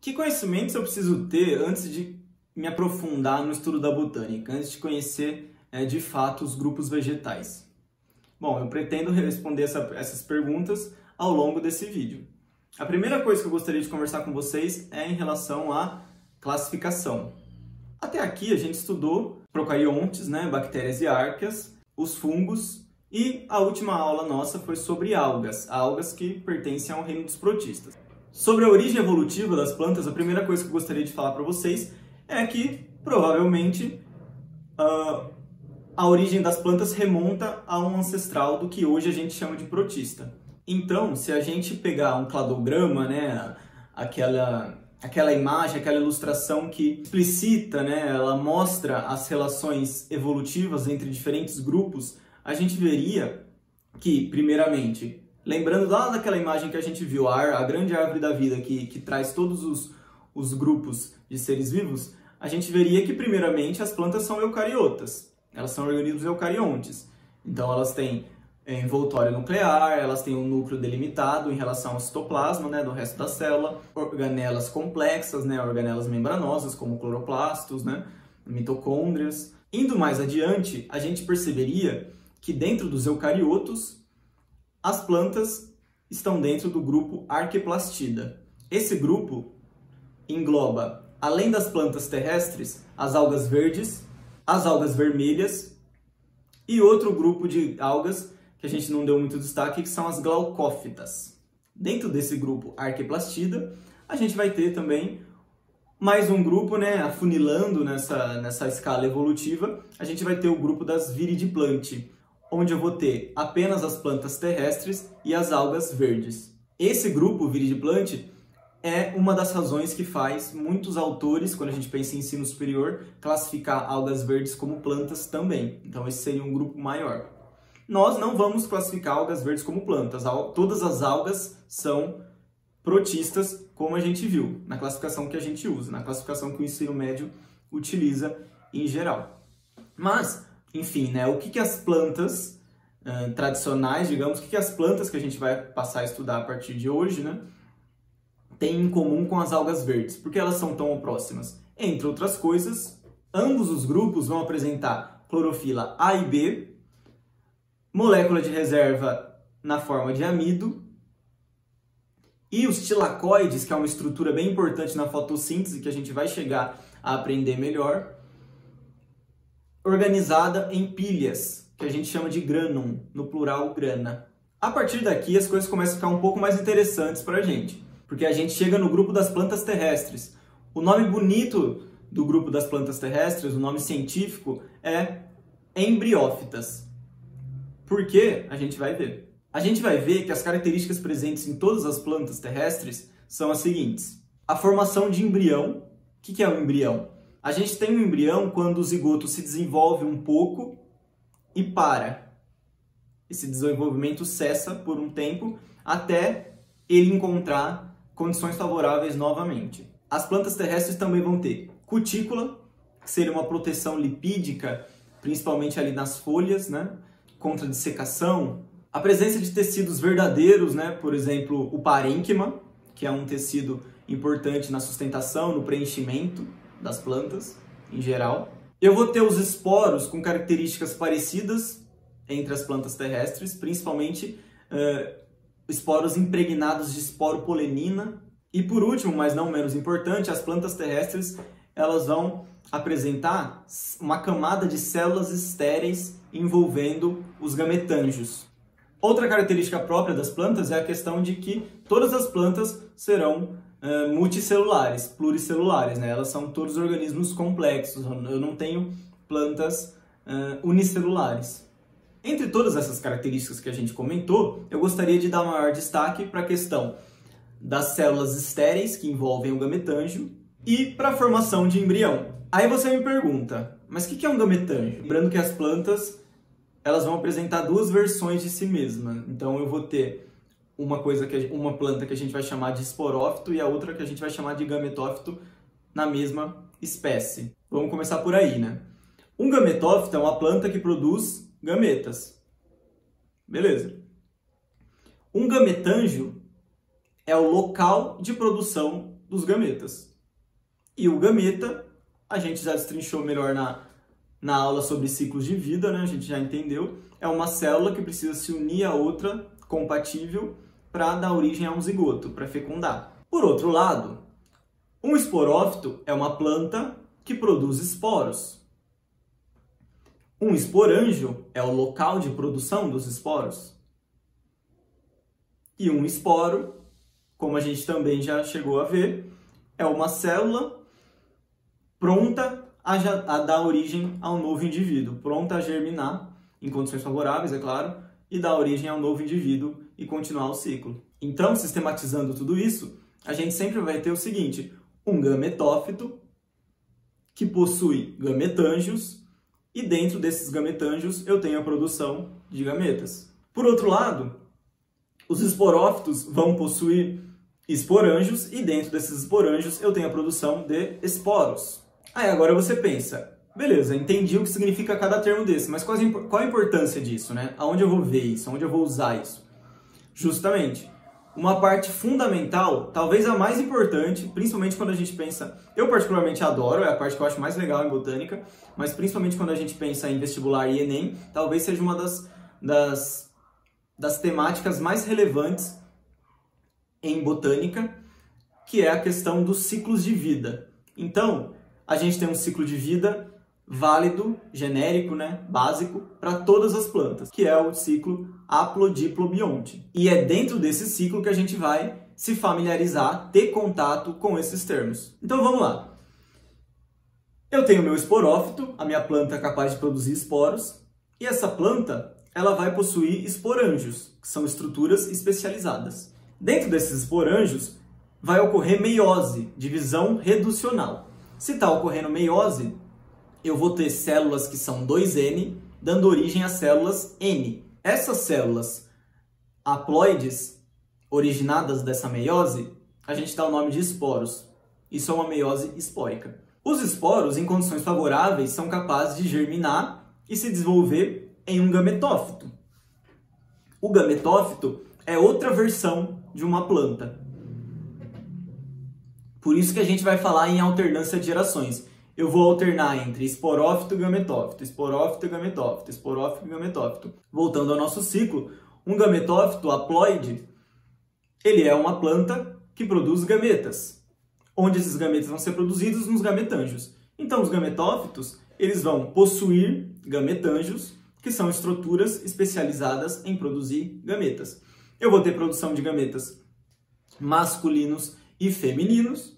Que conhecimentos eu preciso ter antes de me aprofundar no estudo da botânica, antes de conhecer de fato os grupos vegetais? Bom, eu pretendo responder essas perguntas ao longo desse vídeo. A primeira coisa que eu gostaria de conversar com vocês é em relação à classificação. Até aqui a gente estudou procariontes, bactérias e arqueias, os fungos, e a última aula nossa foi sobre algas que pertencem ao reino dos protistas. Sobre a origem evolutiva das plantas, a primeira coisa que eu gostaria de falar para vocês é que, provavelmente, a origem das plantas remonta a um ancestral do que hoje a gente chama de protista. Então, se a gente pegar um cladograma, aquela imagem, aquela ilustração que explicita, ela mostra as relações evolutivas entre diferentes grupos, a gente veria que, primeiramente, lembrando lá daquela imagem que a gente viu, a grande árvore da vida que traz todos os grupos de seres vivos, a gente veria que, primeiramente, as plantas são eucariotas. Elas são organismos eucariontes. Então, elas têm envoltório nuclear, elas têm um núcleo delimitado em relação ao citoplasma, do resto da célula, organelas complexas, organelas membranosas, como cloroplastos, mitocôndrias. Indo mais adiante, a gente perceberia que dentro dos eucariotos, as plantas estão dentro do grupo Arqueplastida. Esse grupo engloba, além das plantas terrestres, as algas verdes, as algas vermelhas e outro grupo de algas que a gente não deu muito destaque, que são as glaucófitas. Dentro desse grupo Arqueplastida, a gente vai ter também mais um grupo, afunilando nessa escala evolutiva, a gente vai ter o grupo das Viridiplantae, onde eu vou ter apenas as plantas terrestres e as algas verdes. Esse grupo Viridiplantae é uma das razões que faz muitos autores, quando a gente pensa em ensino superior, classificar algas verdes como plantas também. Então esse seria um grupo maior. Nós não vamos classificar algas verdes como plantas. Todas as algas são protistas, como a gente viu, na classificação que a gente usa, na classificação que o ensino médio utiliza em geral. Mas, enfim, o que as plantas tradicionais, digamos, o que as plantas que a gente vai passar a estudar a partir de hoje, têm em comum com as algas verdes? Por que elas são tão próximas? Entre outras coisas, ambos os grupos vão apresentar clorofila A e B, molécula de reserva na forma de amido, e os tilacoides, que é uma estrutura bem importante na fotossíntese, que a gente vai chegar a aprender melhor, organizada em pilhas, que a gente chama de granum, no plural grana. A partir daqui as coisas começam a ficar um pouco mais interessantes para a gente, porque a gente chega no grupo das plantas terrestres. O nome bonito do grupo das plantas terrestres, o nome científico, é embriófitas. Por quê? A gente vai ver. A gente vai ver que as características presentes em todas as plantas terrestres são as seguintes. A formação de embrião. O que é o embrião? A gente tem um embrião quando o zigoto se desenvolve um pouco e para. Esse desenvolvimento cessa por um tempo até ele encontrar condições favoráveis novamente. As plantas terrestres também vão ter cutícula, que seria uma proteção lipídica, principalmente ali nas folhas, contra dissecação. A presença de tecidos verdadeiros, por exemplo, o parênquima, que é um tecido importante na sustentação, no preenchimento das plantas, em geral. Eu vou ter os esporos com características parecidas entre as plantas terrestres, principalmente esporos impregnados de esporopolenina. E por último, mas não menos importante, as plantas terrestres elas vão apresentar uma camada de células estéreis envolvendo os gametângios. Outra característica própria das plantas é a questão de que todas as plantas serão multicelulares, pluricelulares, Elas são todos organismos complexos, eu não tenho plantas unicelulares. Entre todas essas características que a gente comentou, eu gostaria de dar maior destaque para a questão das células estéreis, que envolvem o gametângio, e para a formação de embrião. Aí você me pergunta, mas o que é um gametângio? Lembrando que as plantas elas vão apresentar duas versões de si mesma. Então eu vou ter uma planta que a gente vai chamar de esporófito e a outra que a gente vai chamar de gametófito na mesma espécie. Vamos começar por aí, Um gametófito é uma planta que produz gametas. Beleza. Um gametângio é o local de produção dos gametas. E o gameta, a gente já destrinchou melhor na aula sobre ciclos de vida, né? A gente já entendeu. É uma célula que precisa se unir a outra compatível para dar origem a um zigoto, para fecundar. Por outro lado, um esporófito é uma planta que produz esporos. Um esporângio é o local de produção dos esporos. E um esporo, como a gente também já chegou a ver, é uma célula pronta a dar origem a um novo indivíduo, pronta a germinar, em condições favoráveis, é claro, e dar origem a um novo indivíduo e continuar o ciclo. Então, sistematizando tudo isso, a gente sempre vai ter o seguinte: um gametófito que possui gametângios, e dentro desses gametângios eu tenho a produção de gametas. Por outro lado, os esporófitos vão possuir esporângios, e dentro desses esporângios eu tenho a produção de esporos. Aí agora você pensa, beleza, entendi o que significa cada termo desse, mas qual a importância disso, né? Aonde eu vou ver isso? Aonde eu vou usar isso? Justamente, uma parte fundamental, talvez a mais importante, principalmente quando a gente pensa... Eu particularmente adoro, é a parte que eu acho mais legal em botânica, mas principalmente quando a gente pensa em vestibular e Enem, talvez seja uma das temáticas mais relevantes em botânica, que é a questão dos ciclos de vida. Então, a gente tem um ciclo de vida válido, genérico, né, básico, para todas as plantas, que é o ciclo haplodiplobionte. E é dentro desse ciclo que a gente vai se familiarizar, ter contato com esses termos. Então vamos lá. Eu tenho o meu esporófito, a minha planta capaz de produzir esporos, e essa planta ela vai possuir esporângios, que são estruturas especializadas. Dentro desses esporângios vai ocorrer meiose, divisão reducional. Se está ocorrendo meiose, eu vou ter células que são 2N, dando origem a células N. Essas células haploides, originadas dessa meiose, a gente dá o nome de esporos. Isso é uma meiose espórica. Os esporos, em condições favoráveis, são capazes de germinar e se desenvolver em um gametófito. O gametófito é outra versão de uma planta. Por isso que a gente vai falar em alternância de gerações. Eu vou alternar entre esporófito e gametófito, esporófito e gametófito, esporófito e gametófito. Voltando ao nosso ciclo, um gametófito haploide, ele é uma planta que produz gametas, onde esses gametas vão ser produzidos nos gametângios. Então, os gametófitos, eles vão possuir gametângios, que são estruturas especializadas em produzir gametas. Eu vou ter produção de gametas masculinos e femininos.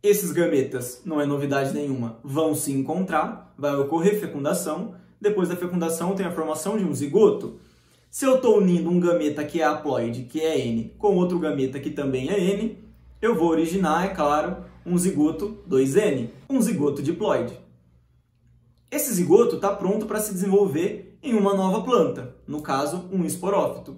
Esses gametas, não é novidade nenhuma, vão se encontrar, vai ocorrer fecundação. Depois da fecundação tem a formação de um zigoto. Se eu estou unindo um gameta que é haploide, que é N, com outro gameta que também é N, eu vou originar, é claro, um zigoto 2N, um zigoto diploide. Esse zigoto está pronto para se desenvolver em uma nova planta, no caso, um esporófito.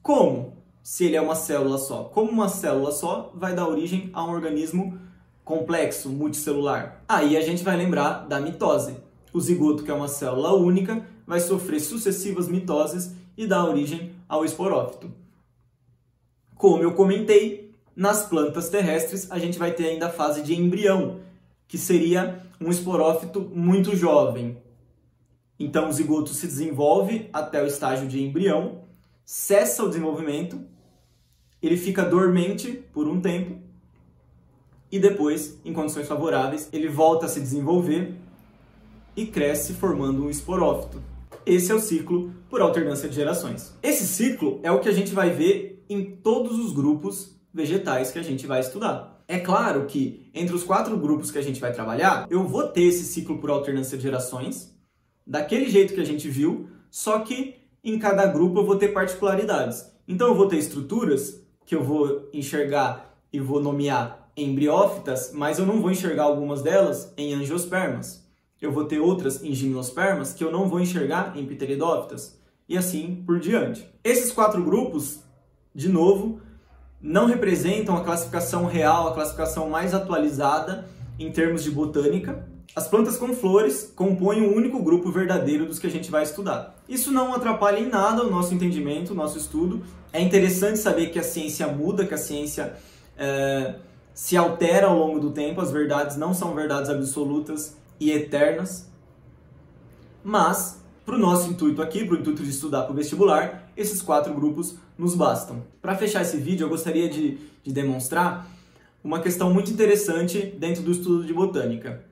Como? Se ele é uma célula só. Como uma célula só vai dar origem a um organismo complexo, multicelular. Aí a gente vai lembrar da mitose. O zigoto, que é uma célula única, vai sofrer sucessivas mitoses e dar origem ao esporófito. Como eu comentei, nas plantas terrestres a gente vai ter ainda a fase de embrião, que seria um esporófito muito jovem. Então o zigoto se desenvolve até o estágio de embrião, cessa o desenvolvimento, ele fica dormente por um tempo e depois, em condições favoráveis, ele volta a se desenvolver e cresce formando um esporófito. Esse é o ciclo por alternância de gerações. Esse ciclo é o que a gente vai ver em todos os grupos vegetais que a gente vai estudar. É claro que entre os 4 grupos que a gente vai trabalhar, eu vou ter esse ciclo por alternância de gerações, daquele jeito que a gente viu, só que em cada grupo eu vou ter particularidades. Então eu vou ter estruturas que eu vou enxergar e vou nomear embriófitas, mas eu não vou enxergar algumas delas em angiospermas. Eu vou ter outras em gimnospermas que eu não vou enxergar em pteridófitas, e assim por diante. Esses 4 grupos, de novo, não representam a classificação real, a classificação mais atualizada em termos de botânica. As plantas com flores compõem um único grupo verdadeiro dos que a gente vai estudar. Isso não atrapalha em nada o nosso entendimento, o nosso estudo. É interessante saber que a ciência muda, que a ciência se altera ao longo do tempo, as verdades não são verdades absolutas e eternas. Mas, para o nosso intuito aqui, para o intuito de estudar para o vestibular, esses 4 grupos nos bastam. Para fechar esse vídeo, eu gostaria de demonstrar uma questão muito interessante dentro do estudo de botânica,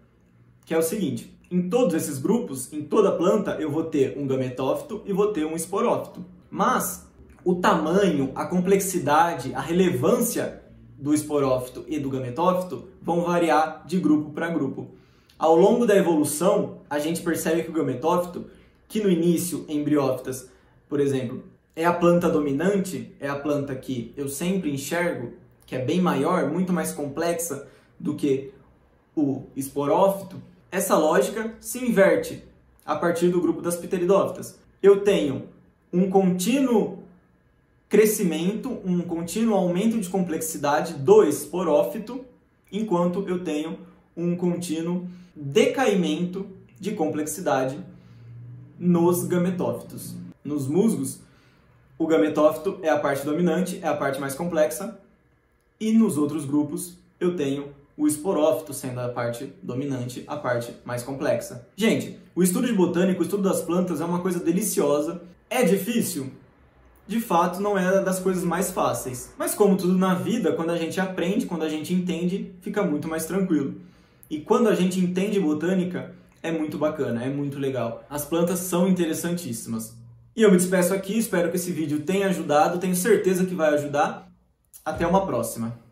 que é o seguinte: em todos esses grupos, em toda planta, eu vou ter um gametófito e vou ter um esporófito. Mas o tamanho, a complexidade, a relevância do esporófito e do gametófito vão variar de grupo para grupo. Ao longo da evolução, a gente percebe que o gametófito, que no início, em briófitas, por exemplo, é a planta dominante, é a planta que eu sempre enxergo, que é bem maior, muito mais complexa do que o esporófito, essa lógica se inverte a partir do grupo das pteridófitas. Eu tenho um contínuo crescimento, um contínuo aumento de complexidade do esporófito, enquanto eu tenho um contínuo decaimento de complexidade nos gametófitos. Nos musgos, o gametófito é a parte dominante, é a parte mais complexa, e nos outros grupos eu tenho o esporófito sendo a parte dominante, a parte mais complexa. Gente, o estudo de botânica, o estudo das plantas é uma coisa deliciosa. É difícil? De fato, não é das coisas mais fáceis. Mas como tudo na vida, quando a gente aprende, quando a gente entende, fica muito mais tranquilo. E quando a gente entende botânica, é muito bacana, é muito legal. As plantas são interessantíssimas. E eu me despeço aqui, espero que esse vídeo tenha ajudado, tenho certeza que vai ajudar. Até uma próxima!